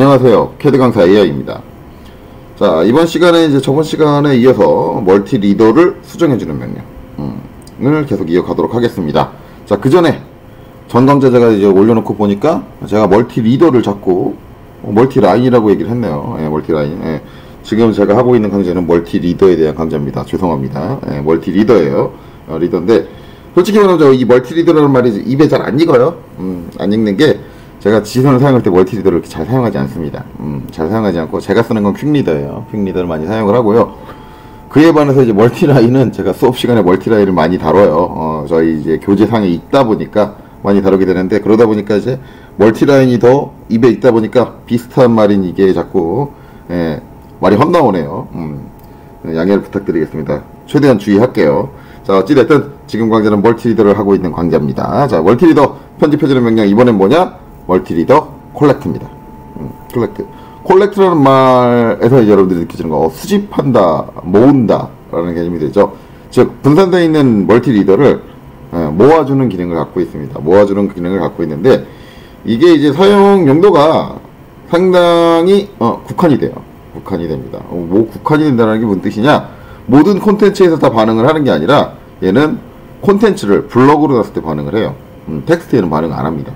안녕하세요. 캐드 강사 AI입니다. 자, 이번 시간에 이제 저번 시간에 이어서 멀티 리더를 수정해주는 명령을 계속 이어가도록 하겠습니다. 자, 그 전에 전 강좌 제가 이제 올려놓고 보니까 제가 멀티 리더를 자꾸 멀티 라인이라고 얘기를 했네요. 예, 멀티 라인. 예. 지금 제가 하고 있는 강좌는 멀티 리더에 대한 강좌입니다. 죄송합니다. 예, 멀티 리더예요. 리더인데 솔직히 말하면 이 멀티 리더라는 말이 입에 잘 안 익어요. 안 익는 게 제가 지선을 사용할 때 멀티 리더를 이렇게 잘 사용하지 않습니다. 잘 사용하지 않고 제가 쓰는 건 퀵 리더예요. 퀵 리더를 많이 사용을 하고요. 그에 반해서 이제 멀티 라인은 제가 수업 시간에 멀티 라인을 많이 다뤄요. 저희 이제 교재상에 있다 보니까 많이 다루게 되는데, 그러다 보니까 이제 멀티 라인이 더 입에 있다 보니까 비슷한 말인 이게 자꾸 말이 헛나오네요. 양해를 부탁드리겠습니다. 최대한 주의할게요. 자, 어찌됐든 지금 강좌는 멀티 리더를 하고 있는 강좌입니다. 자, 멀티 리더 편집해주는 명령, 이번엔 뭐냐? 멀티 리더 콜렉트입니다. 콜렉트라는 말에서 이제 여러분들이 느끼시는 거, 수집한다, 모은다 라는 개념이 되죠. 즉, 분산되어 있는 멀티 리더를 모아주는 기능을 갖고 있습니다. 모아주는 기능을 갖고 있는데, 이게 이제 사용 용도가 상당히 국한이 돼요. 국한이 됩니다. 국한이 된다는 게 무슨 뜻이냐? 모든 콘텐츠에서 다 반응을 하는 게 아니라 얘는 콘텐츠를 블럭으로 놨을 때 반응을 해요. 텍스트에는 반응 안 합니다.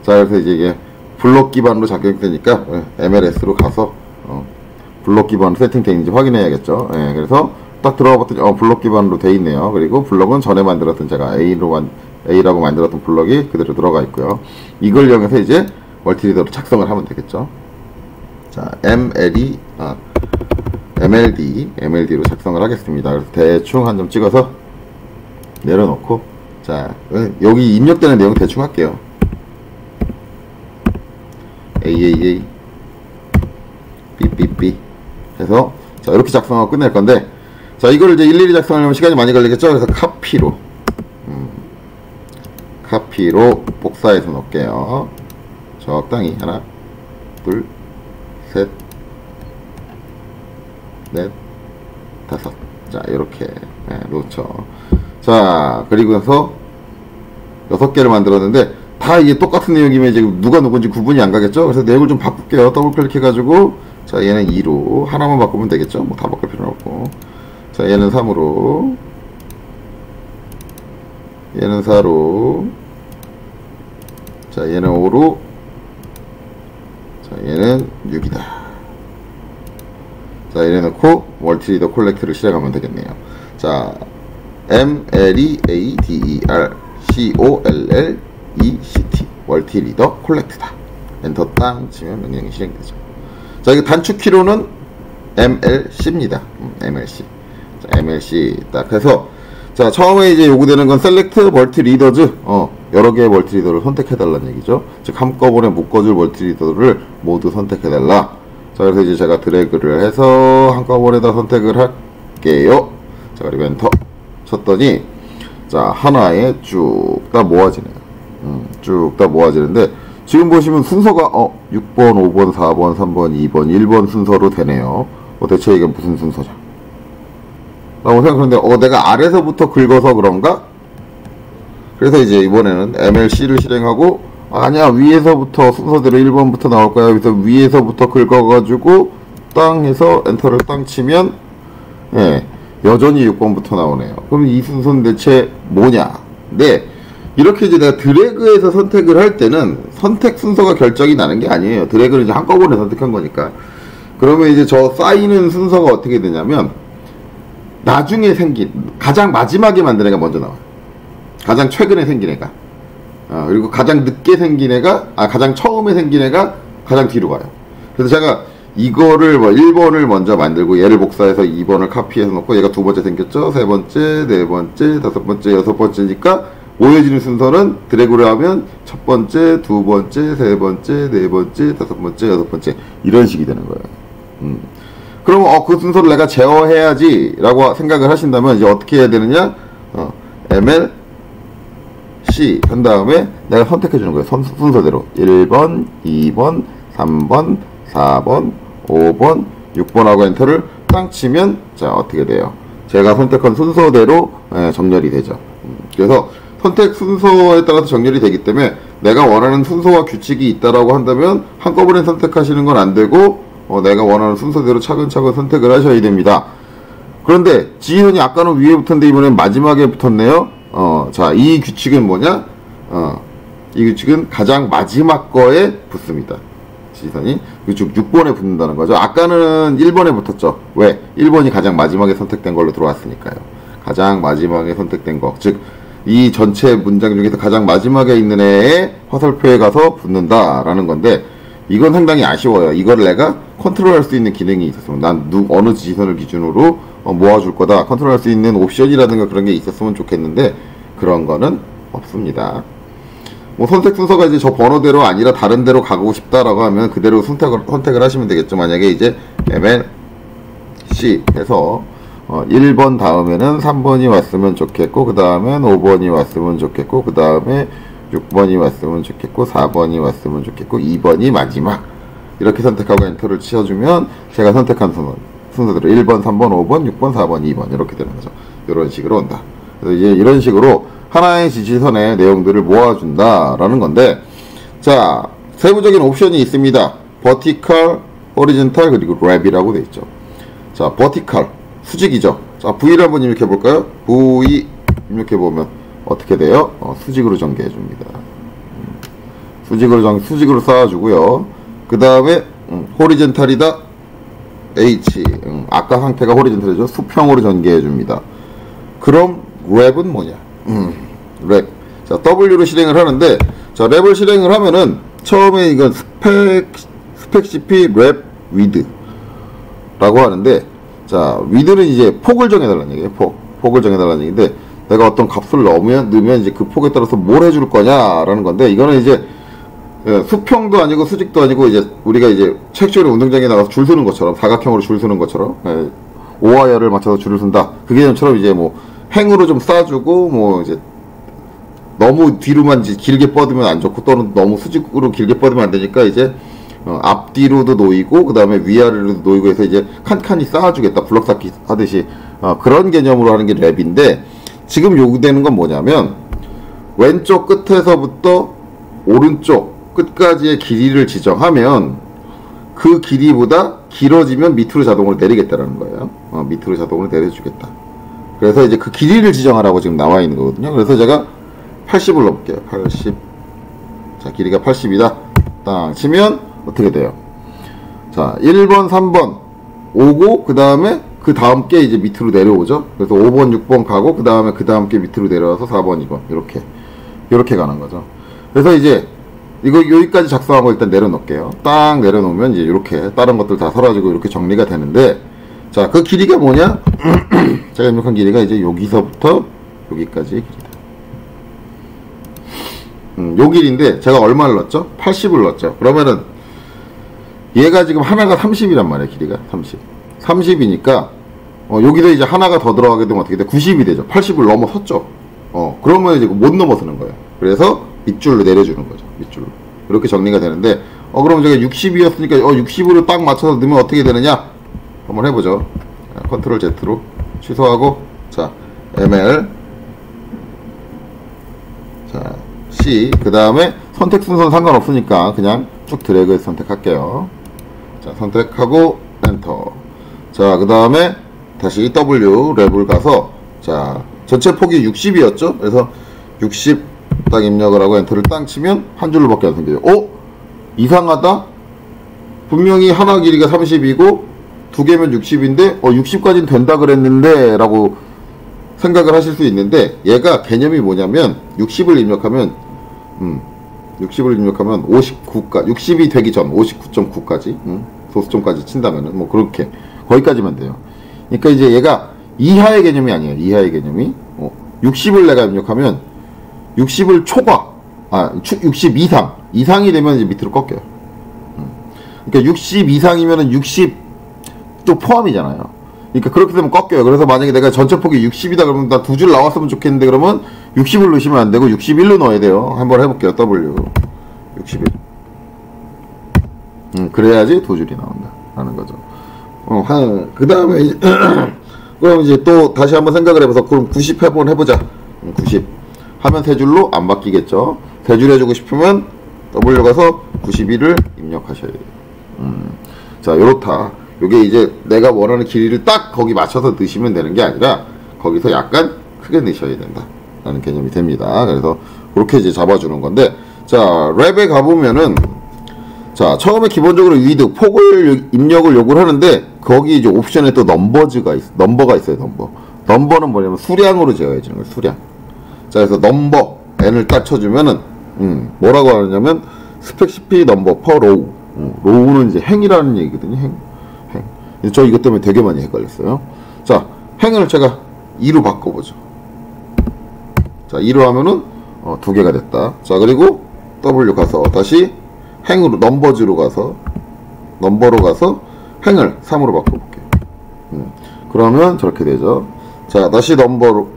자, 그래서 이제 이게 블럭 기반으로 작용되니까 MLS로 가서 블럭 기반으로 세팅되어 있는지 확인해야겠죠. 그래서 딱 들어가 봤더니 블럭 기반으로 되어 있네요. 그리고 블럭은 전에 만들었던, 제가 A라고 만들었던 블럭이 그대로 들어가 있고요. 이걸 이용해서 이제 멀티리더로 작성을 하면 되겠죠. 자, MLD로 작성을 하겠습니다. 그래서 대충 한 점 찍어서 내려놓고, 자, 여기 입력되는 내용 대충 할게요. AAA BBB 해서, 자, 이렇게 작성하고 끝낼 건데, 자, 이걸 이제 일일이 작성하려면 시간이 많이 걸리겠죠. 그래서 카피로 복사해서 놓을게요. 적당히 하나, 둘, 셋, 넷, 다섯. 자, 이렇게 놓죠. 자, 그리고 나서 6개를 만들었는데 다 이게 똑같은 내용이면 지금 누가 누군지 구분이 안 가겠죠. 그래서 내용을 좀 바꿀게요. 더블 클릭해가지고, 자, 얘는 2로 하나만 바꾸면 되겠죠. 뭐 다 바꿀 필요는 없고, 자, 얘는 3으로, 얘는 4로, 자, 얘는 5로, 자, 얘는 6이다. 자, 이래 놓고 멀티리더 콜렉트를 실행하면 되겠네요. 자, MELEDERCOLLECT 멀티리더 콜렉트다. 엔터 땅 치면 명령이 실행되죠. 자, 이거 단축키로는 MLC입니다. MLC. 자, MLC 딱 해서, 자, 처음에 이제 요구되는 건 셀렉트 멀티 리더즈, 여러 개의 멀티 리더를 선택해달라는 얘기죠. 즉, 한꺼번에 묶어줄 멀티 리더를 모두 선택해달라. 자, 그래서 이제 제가 드래그를 해서 한꺼번에 다 선택을 할게요. 자, 그리고 엔터 쳤더니, 자, 하나에 쭉 다 모아지네요. 쭉 다 모아지는데, 지금 보시면 순서가 6번, 5번, 4번, 3번, 2번, 1번 순서로 되네요. 대체 이게 무슨 순서죠? 라고 생각하는데, 내가 아래서부터 긁어서 그런가? 그래서 이제 이번에는 MLC를 실행하고, 아니야, 위에서부터 순서대로 1번부터 나올 거야. 그래서 위에서부터 긁어가지고 땅 해서 엔터를 땅 치면 여전히 6번부터 나오네요. 그럼 이 순서는 대체 뭐냐? 네, 이렇게 이제 내가 드래그해서 선택을 할 때는 선택 순서가 결정이 나는 게 아니에요. 드래그는 이제 한꺼번에 선택한 거니까. 그러면 이제 저 쌓이는 순서가 어떻게 되냐면, 나중에 생긴, 가장 마지막에 만든 애가 먼저 나와요. 가장 최근에 생긴 애가. 그리고 가장 늦게 생긴 애가, 가장 처음에 생긴 애가 가장 뒤로 가요. 그래서 제가 이거를 1번을 먼저 만들고 얘를 복사해서 2번을 카피해서 놓고, 얘가 두 번째 생겼죠. 세 번째, 네 번째, 다섯 번째, 여섯 번째니까 모여지는 순서는 드래그를 하면 첫 번째, 두 번째, 세 번째, 네 번째, 다섯 번째, 여섯 번째, 이런 식이 되는 거예요. 그러면 그 순서를 내가 제어해야지 라고 생각을 하신다면 이제 어떻게 해야 되느냐? ML C 한 다음에 내가 선택해 주는 거예요. 순서대로 1번, 2번, 3번, 4번, 5번, 6번하고 엔터를 땅 치면, 자, 어떻게 돼요? 제가 선택한 순서대로 정렬이 되죠. 그래서 선택 순서에 따라서 정렬이 되기 때문에 내가 원하는 순서와 규칙이 있다라고 한다면 한꺼번에 선택하시는 건 안 되고 내가 원하는 순서대로 차근차근 선택을 하셔야 됩니다. 그런데 지지선이 아까는 위에 붙었는데 이번엔 마지막에 붙었네요. 자, 이 규칙은 뭐냐? 이 규칙은 가장 마지막 거에 붙습니다. 지지선이 즉 6번에 붙는다는 거죠. 아까는 1번에 붙었죠. 왜? 1번이 가장 마지막에 선택된 걸로 들어왔으니까요. 가장 마지막에 선택된 거, 즉 이 전체 문장 중에서 가장 마지막에 있는 애의 화살표에 가서 붙는다라는 건데, 이건 상당히 아쉬워요. 이걸 내가 컨트롤할 수 있는 기능이 있었으면, 난 어느 지지선을 기준으로 모아줄 거다, 컨트롤할 수 있는 옵션이라든가 그런 게 있었으면 좋겠는데 그런 거는 없습니다. 뭐 선택 순서가 이제 저 번호대로 아니라 다른 데로 가고 싶다라고 하면 그대로 선택을 하시면 되겠죠. 만약에 이제 MLC 해서 1번 다음에는 3번이 왔으면 좋겠고, 그 다음엔 5번이 왔으면 좋겠고, 그 다음에 6번이 왔으면 좋겠고, 4번이 왔으면 좋겠고, 2번이 마지막, 이렇게 선택하고 엔터를 치워주면 제가 선택한 순서대로 1번, 3번, 5번, 6번, 4번, 2번 이렇게 되는 거죠. 이런 식으로 온다. 그래서 이제 이런 식으로 하나의 지지선의 내용들을 모아준다라는 건데, 자, 세부적인 옵션이 있습니다. vertical, horizontal, 그리고 wrap이라고 되어 있죠. 자, vertical 수직이죠. 자, V를 한번 입력해 볼까요? V 입력해 보면 어떻게 돼요? 수직으로 전개해 줍니다. 수직으로 쌓아주고요. 그 다음에 호리젠탈이다. H, 아까 상태가 호리젠탈이죠. 수평으로 전개해 줍니다. 그럼 랩은 뭐냐? 랩. 자, W로 실행을 하는데, 자, 랩을 실행을 하면은 처음에 이건 스펙CP 랩 위드라고 하는데, 자, 위드는 이제 폭을 정해달라는 얘기예요. 폭을 정해달라는 얘기인데, 내가 어떤 값을 넣으면 이제 그 폭에 따라서 뭘 해줄 거냐라는 건데, 이거는 이제 수평도 아니고 수직도 아니고, 이제 우리가 이제 체육시간에 운동장에 나가서 줄 서는 것처럼, 사각형으로 줄 서는 것처럼, 오와이어를 맞춰서 줄을 쓴다, 그 개념처럼 이제 뭐 행으로 좀 쌓아주고, 뭐 이제 너무 뒤로만 이제 길게 뻗으면 안 좋고, 또는 너무 수직으로 길게 뻗으면 안 되니까 이제 앞뒤로도 놓이고, 그 다음에 위아래로도 놓이고 해서 이제 칸칸이 쌓아주겠다, 블럭 쌓기 하듯이 그런 개념으로 하는 게 랩인데, 지금 요구되는 건 뭐냐면 왼쪽 끝에서부터 오른쪽 끝까지의 길이를 지정하면 그 길이보다 길어지면 밑으로 자동으로 내리겠다라는 거예요. 밑으로 자동으로 내려주겠다. 그래서 이제 그 길이를 지정하라고 지금 나와 있는 거거든요. 그래서 제가 80을 넣어볼게요. 80. 자, 길이가 80이다. 딱 치면 어떻게 돼요? 자, 1번, 3번 오고, 그 다음에 그 다음 게 이제 밑으로 내려오죠. 그래서 5번, 6번 가고, 그 다음에 그 다음 게 밑으로 내려와서 4번, 2번 이렇게 가는 거죠. 그래서 이제 이거 여기까지 작성하고 일단 내려놓을게요. 딱 내려놓으면 이제 이렇게 다른 것들 다 사라지고 이렇게 정리가 되는데, 자, 그 길이가 뭐냐? 제가 입력한 길이가 이제 여기서부터 여기까지 길이다. 요 길인데 제가 얼마를 넣었죠? 80을 넣었죠. 그러면은 얘가 지금 하나가 30이란 말이에요. 길이가 30이니까 여기서 이제 하나가 더 들어가게 되면 어떻게 돼? 90이 되죠. 80을 넘어섰죠. 그러면 이제 못 넘어서는 거예요. 그래서 밑줄로 내려주는 거죠. 밑줄로. 이렇게 정리가 되는데, 그럼 제가 60이었으니까 60으로 딱 맞춰서 넣으면 어떻게 되느냐? 한번 해보죠. 컨트롤 Z로 취소하고, 자, ML, 자, C, 그 다음에 선택 순서는 상관없으니까 그냥 쭉 드래그해서 선택할게요. 자, 선택하고 엔터. 자, 그 다음에 다시 W 랩을 가서, 자, 전체 폭이 60이었죠? 그래서 60 딱 입력을 하고 엔터를 땅 치면 한 줄로 밖에 안 생겨요. 이상하다? 분명히 하나 길이가 30이고 두 개면 60인데 60까지는 된다 그랬는데 라고 생각을 하실 수 있는데, 얘가 개념이 뭐냐면 60을 입력하면 59까 60이 되기 전 59.9까지 소수점까지 친다면은 뭐 그렇게 거기까지만 돼요. 그러니까 이제 얘가 이하의 개념이 아니에요. 이하의 개념이 60을 내가 입력하면 60을 초과 60 이상이 되면 이제 밑으로 꺾여요. 그러니까 60 이상이면은 60도 포함이잖아요. 그러니까 그렇게 되면 꺾여요. 그래서 만약에 내가 전체 폭이 60이다 그러면 나 두 줄 나왔으면 좋겠는데, 그러면 60을 넣으시면 안 되고 61로 넣어야 돼요. 한번 해볼게요. W 61. 그래야지 두 줄이 나온다 라는 거죠. 그 다음에 그럼 이제 또 다시 한번 생각을 해봐서, 그럼 90 한번 해보자. 90 하면 세 줄로 안 바뀌겠죠. 대주를 해주고 싶으면 W 가서 92를 입력하셔야 돼요. 자, 요렇다. 요게 이제 내가 원하는 길이를 딱 거기 맞춰서 넣으시면 되는 게 아니라 거기서 약간 크게 넣으셔야 된다 라는 개념이 됩니다. 그래서 그렇게 이제 잡아주는 건데, 자, 랩에 가보면은, 자, 처음에 기본적으로 위드 폭을 입력을 요구를 하는데, 거기 이제 옵션에 또 넘버가 있어요. 넘버는 뭐냐면 수량으로 제어해주는 거예요. 수량. 자, 그래서 넘버 n을 딱 쳐주면은 뭐라고 하느냐면 스펙시피 넘버 퍼 로우. 로우는 이제 행이라는 얘기거든요. 행. 저 이것 때문에 되게 많이 헷갈렸어요. 자, 행을 제가 2로 바꿔보죠. 자, 2로 하면은 2개가 됐다. 자, 그리고 W 가서 다시 행으로 넘버로 가서 행을 3으로 바꿔볼게요. 그러면 저렇게 되죠. 자, 다시 넘버로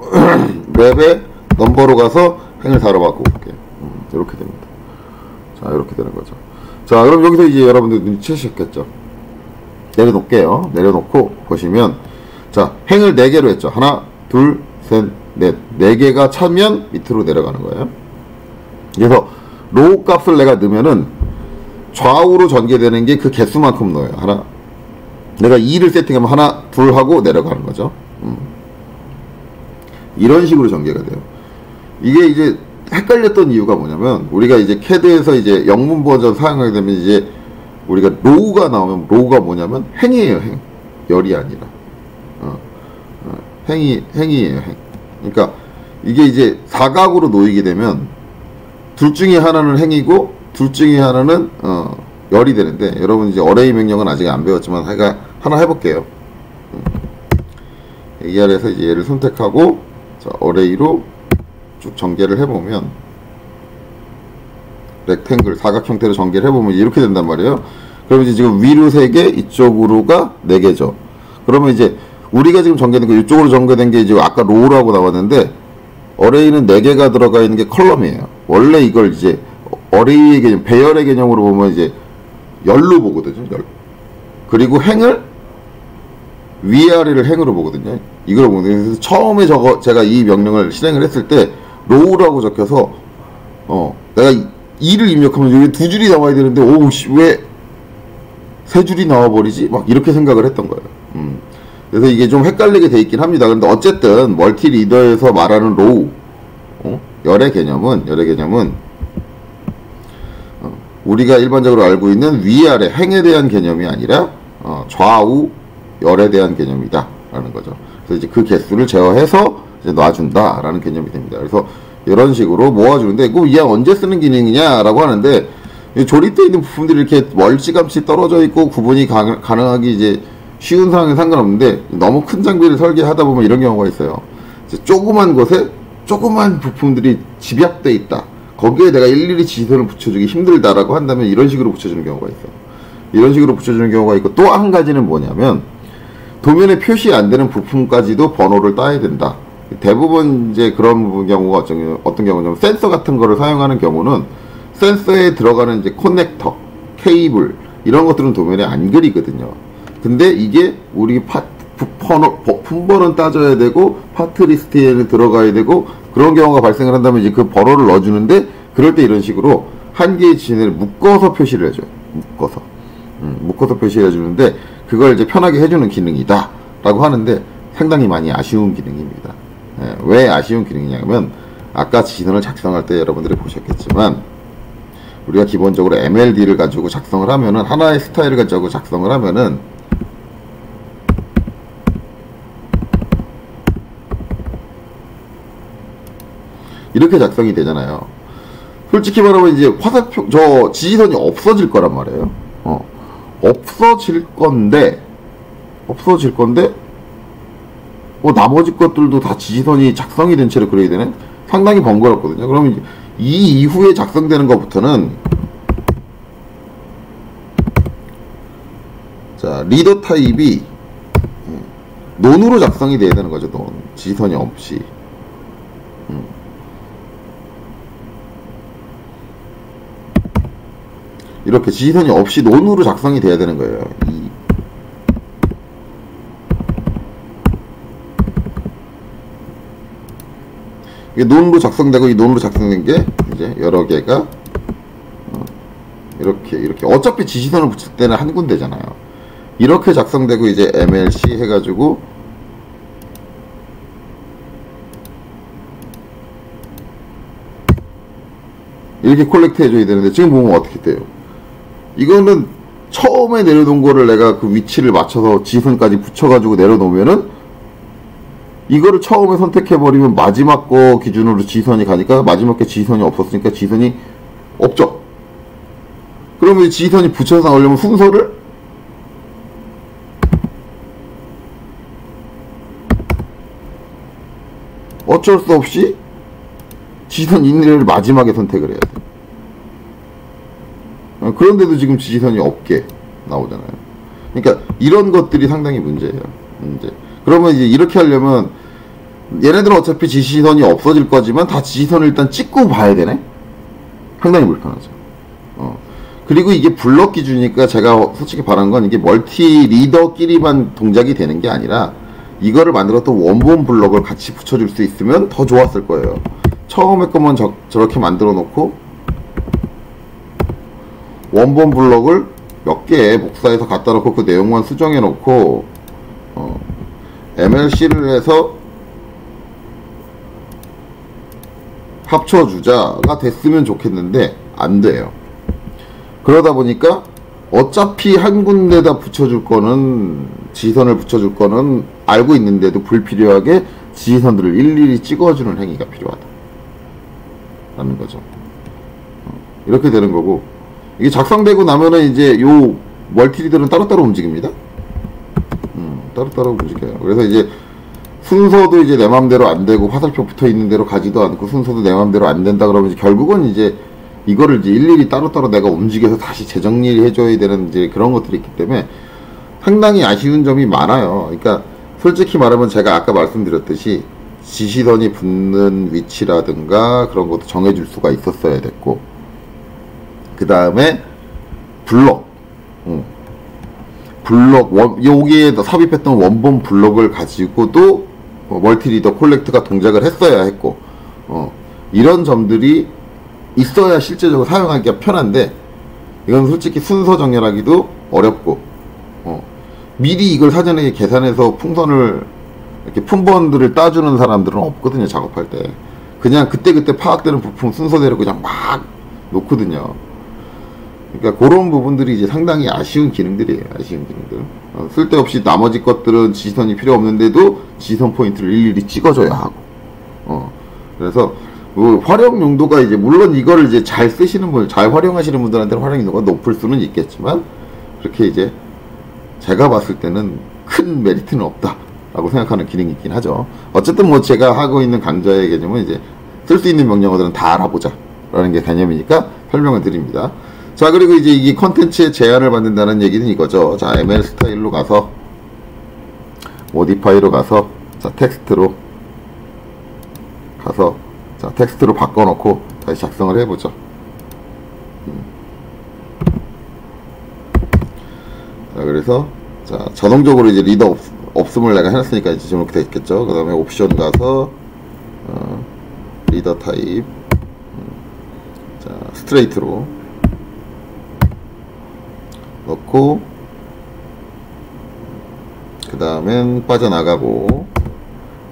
랩에 넘버로 가서 행을 4로 바꿔볼게요. 이렇게 됩니다. 자, 이렇게 되는 거죠. 자, 그럼 여기서 이제 여러분들 눈치채셨겠죠. 내려놓을게요. 내려놓고 보시면, 자, 행을 4개로 했죠. 하나, 둘, 셋, 넷. 4개가 차면 밑으로 내려가는 거예요. 그래서 로우 값을 내가 넣으면은 좌우로 전개되는 게 그 개수만큼 넣어요. 하나, 내가 2를 세팅하면 하나, 둘 하고 내려가는 거죠. 이런 식으로 전개가 돼요. 이게 이제 헷갈렸던 이유가 뭐냐면, 우리가 이제 CAD에서 이제 영문 버전 사용하게 되면 이제 우리가 로우가 나오면, 로우가 뭐냐면 행이에요. 행. 열이 아니라 행이에요. 행. 그러니까 이게 이제 사각으로 놓이게 되면 둘 중에 하나는 행이고 둘 중에 하나는 열이 되는데, 여러분 이제 어레이 명령은 아직 안 배웠지만 하나 해볼게요. AR에서 이제 얘를 선택하고, 자, 어레이로 쭉 전개를 해보면, 렉탱글 사각 형태로 전개를 해보면 이렇게 된단 말이에요. 그러면 이제 지금 위로 3개, 이쪽으로가 4개죠. 그러면 이제 우리가 지금 전개된 거, 이쪽으로 전개된 게 이제 아까 로우라고 나왔는데, 어레이는 4개가 들어가 있는 게 컬럼이에요. 원래 이걸 이제 어레이의 개념, 배열의 개념으로 보면 이제 열로 보거든요. 열. 그리고 행을 위아래를 행으로 보거든요. 이걸 보거든요. 그래서 처음에 제가 이 명령을 실행을 했을 때 로우라고 적혀서 내가 2를 입력하면 여기 2줄이 나와야 되는데, 오우씨, 왜 3줄이 나와버리지? 막 이렇게 생각을 했던 거예요. 그래서 이게 좀 헷갈리게 돼 있긴 합니다. 그런데 어쨌든 멀티리더에서 말하는 로우, 열의 개념은 우리가 일반적으로 알고 있는 위아래 행에 대한 개념이 아니라 좌우 열에 대한 개념이다 라는 거죠. 그래서 이제 그 개수를 제어해서 이제 놔준다 라는 개념이 됩니다. 그래서 이런 식으로 모아주는데, 이게 언제 쓰는 기능이냐 라고 하는데, 조립되어 있는 부품들이 이렇게 멀찌감치 떨어져 있고 구분이 가능하기 이제 쉬운 상황에 상관없는데, 너무 큰 장비를 설계하다 보면 이런 경우가 있어요. 이제 조그만 곳에 조그만 부품들이 집약되어 있다. 거기에 내가 일일이 지시선을 붙여주기 힘들다라고 한다면 이런 식으로 붙여주는 경우가 있어요. 이런 식으로 붙여주는 경우가 있고, 또 한 가지는 뭐냐면, 도면에 표시 안 되는 부품까지도 번호를 따야 된다. 대부분 이제 그런 경우가 어떤 경우냐면, 센서 같은 거를 사용하는 경우는 센서에 들어가는 이제 커넥터, 케이블, 이런 것들은 도면에 안 그리거든요. 근데 이게 우리 품번호는 따져야 되고, 파트 리스트에는 들어가야 되고, 그런 경우가 발생을 한다면 이제 그 번호를 넣어주는데, 그럴 때 이런 식으로 한 개의 지진을 묶어서 표시를 해줘요. 묶어서 표시를 해주는데, 그걸 이제 편하게 해주는 기능이다 라고 하는데, 상당히 많이 아쉬운 기능입니다. 왜 아쉬운 기능이냐면, 아까 지진을 작성할 때 여러분들이 보셨겠지만, 우리가 기본적으로 MLD를 가지고 작성을 하면은, 하나의 스타일을 가지고 작성을 하면은, 이렇게 작성이 되잖아요. 솔직히 말하면 이제 화살표, 지지선이 없어질 거란 말이에요. 없어질 건데, 나머지 것들도 다 지지선이 작성이 된 채로 그려야 되네? 상당히 번거롭거든요. 그러면 이 이후에 작성되는 것부터는, 자, 리더 타입이 논으로 작성이 돼야 되는 거죠. 논. 지지선이 없이. 이렇게 지지선이 없이 논으로 작성이 돼야 되는 거예요. 이게 논으로 작성되고 이 논으로 작성된 게 이제 여러 개가 이렇게 어차피 지시선을 붙일 때는 한 군데잖아요. 이렇게 작성되고 이제 MLC 해가지고 이렇게 콜렉트 해줘야 되는데 지금 보면 어떻게 돼요? 이거는 처음에 내려놓은 거를 내가 그 위치를 맞춰서 지시선까지 붙여가지고 내려놓으면은 이거를 처음에 선택해버리면 마지막 거 기준으로 지시선이 가니까 마지막 게 지시선이 없었으니까 지시선이 없죠. 그러면 지시선이 붙여서 나오려면 순서를 어쩔 수 없이 지시선 있는 애를 마지막에 선택을 해야 돼. 그런데도 지금 지시선이 없게 나오잖아요. 그러니까 이런 것들이 상당히 문제예요. 문제. 그러면 이제 이렇게 하려면 얘네들은 어차피 지시선이 없어질 거지만 다 지시선을 일단 찍고 봐야 되네? 상당히 불편하죠. 그리고 이게 블럭 기준이니까 제가 솔직히 바란 건 이게 멀티 리더끼리만 동작이 되는 게 아니라 이거를 만들었던 원본 블럭을 같이 붙여줄 수 있으면 더 좋았을 거예요. 처음에 거만 저렇게 만들어 놓고 원본 블럭을 몇 개 복사해서 갖다 놓고 그 내용만 수정해 놓고 MLC를 해서 합쳐주자가 됐으면 좋겠는데 안 돼요. 그러다 보니까 어차피 한 군데다 붙여줄 거는 지시선을 붙여줄 거는 알고 있는데도 불필요하게 지시선들을 일일이 찍어주는 행위가 필요하다 라는 거죠. 이렇게 되는 거고, 이게 작성되고 나면은 이제 요 멀티리더는 따로따로 움직입니다. 따로따로 움직여요. 그래서 이제 순서도 이제 내 맘대로 안 되고 화살표 붙어 있는 대로 가지도 않고 순서도 내 맘대로 안 된다 그러면 이제 결국은 이제 이거를 이제 일일이 따로따로 내가 움직여서 다시 재정리를 해줘야 되는 이제 그런 것들이 있기 때문에 상당히 아쉬운 점이 많아요. 그러니까 솔직히 말하면 제가 아까 말씀드렸듯이 지시선이 붙는 위치라든가 그런 것도 정해줄 수가 있었어야 됐고, 그 다음에 블럭, 여기에 삽입했던 원본 블럭을 가지고도 멀티리더 콜렉트가 동작을 했어야 했고, 이런 점들이 있어야 실제적으로 사용하기가 편한데, 이건 솔직히 순서 정렬하기도 어렵고, 미리 이걸 사전에 계산해서 풍선을 이렇게 품번들을 따주는 사람들은 없거든요. 작업할 때 그냥 그때그때 파악되는 부품 순서대로 그냥 막 놓거든요. 그러니까 그런 부분들이 이제 상당히 아쉬운 기능들이에요. 아쉬운 기능들. 쓸데없이 나머지 것들은 지시선이 필요 없는데도 지시선 포인트를 일일이 찍어줘야 하고. 그래서 뭐 활용 용도가 이제 물론 이거를 이제 잘 쓰시는 분, 잘 활용하시는 분들한테는 활용 용도가 높을 수는 있겠지만 그렇게 이제 제가 봤을 때는 큰 메리트는 없다 라고 생각하는 기능이 있긴 하죠. 어쨌든 뭐 제가 하고 있는 강좌의 개념은 이제 쓸 수 있는 명령어들은 다 알아보자 라는 게 개념이니까 설명을 드립니다. 자, 그리고 이제 이 컨텐츠의 제한을 받는다는 얘기는 이거죠. 자, ML 스타일로 가서 모디파이로 가서 자, 텍스트로 가서 자, 텍스트로 바꿔놓고 다시 작성을 해보죠. 자, 그래서 자, 자동적으로 이제 리더 없음을 내가 해놨으니까 이제 이렇게 되겠죠. 그 다음에 옵션 가서 리더 타입 자, 스트레이트로 넣고, 그 다음엔 빠져나가고,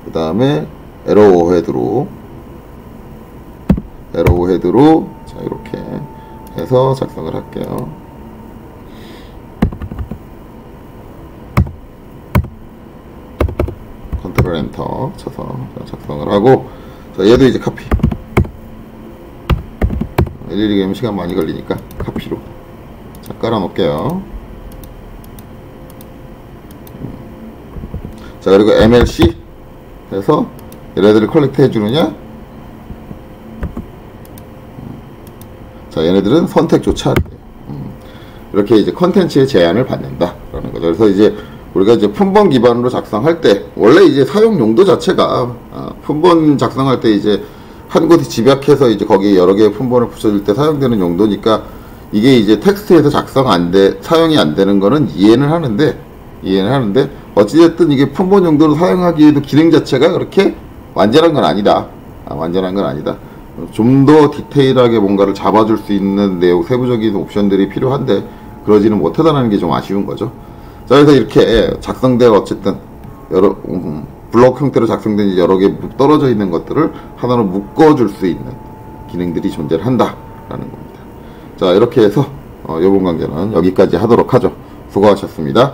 그 다음에 에러 헤드로 자, 이렇게 해서 작성을 할게요. 컨트롤 엔터 쳐서 작성을 하고, 자, 얘도 이제 카피. 일일이 그러면 시간 많이 걸리니까 카피로 자, 깔아 놓을게요. 자, 그리고 MLC 해서 얘네들을 컬렉트 해주느냐? 자, 얘네들은 선택조차 안 돼요. 이렇게 이제 컨텐츠의 제한을 받는다 라는 거죠. 그래서 이제 우리가 이제 품번 기반으로 작성할 때 원래 이제 사용 용도 자체가 품번 작성할 때 이제 한 곳에 집약해서 이제 거기에 여러 개의 품번을 붙여줄 때 사용되는 용도니까 이게 이제 텍스트에서 사용이 안 되는 거는 이해는 하는데 어찌됐든 이게 품번 용도로 사용하기에도 기능 자체가 그렇게 완전한 건 아니다 완전한 건 아니다. 좀 더 디테일하게 뭔가를 잡아줄 수 있는 내용, 세부적인 옵션들이 필요한데 그러지는 못하다는 게 좀 아쉬운 거죠. 자, 그래서 이렇게 작성된 어쨌든 여러 블록 형태로 작성된 여러 개 떨어져 있는 것들을 하나로 묶어줄 수 있는 기능들이 존재를 한다라는 겁니다. 자, 이렇게 해서 이번 강좌는 여기까지 하도록 하죠. 수고하셨습니다.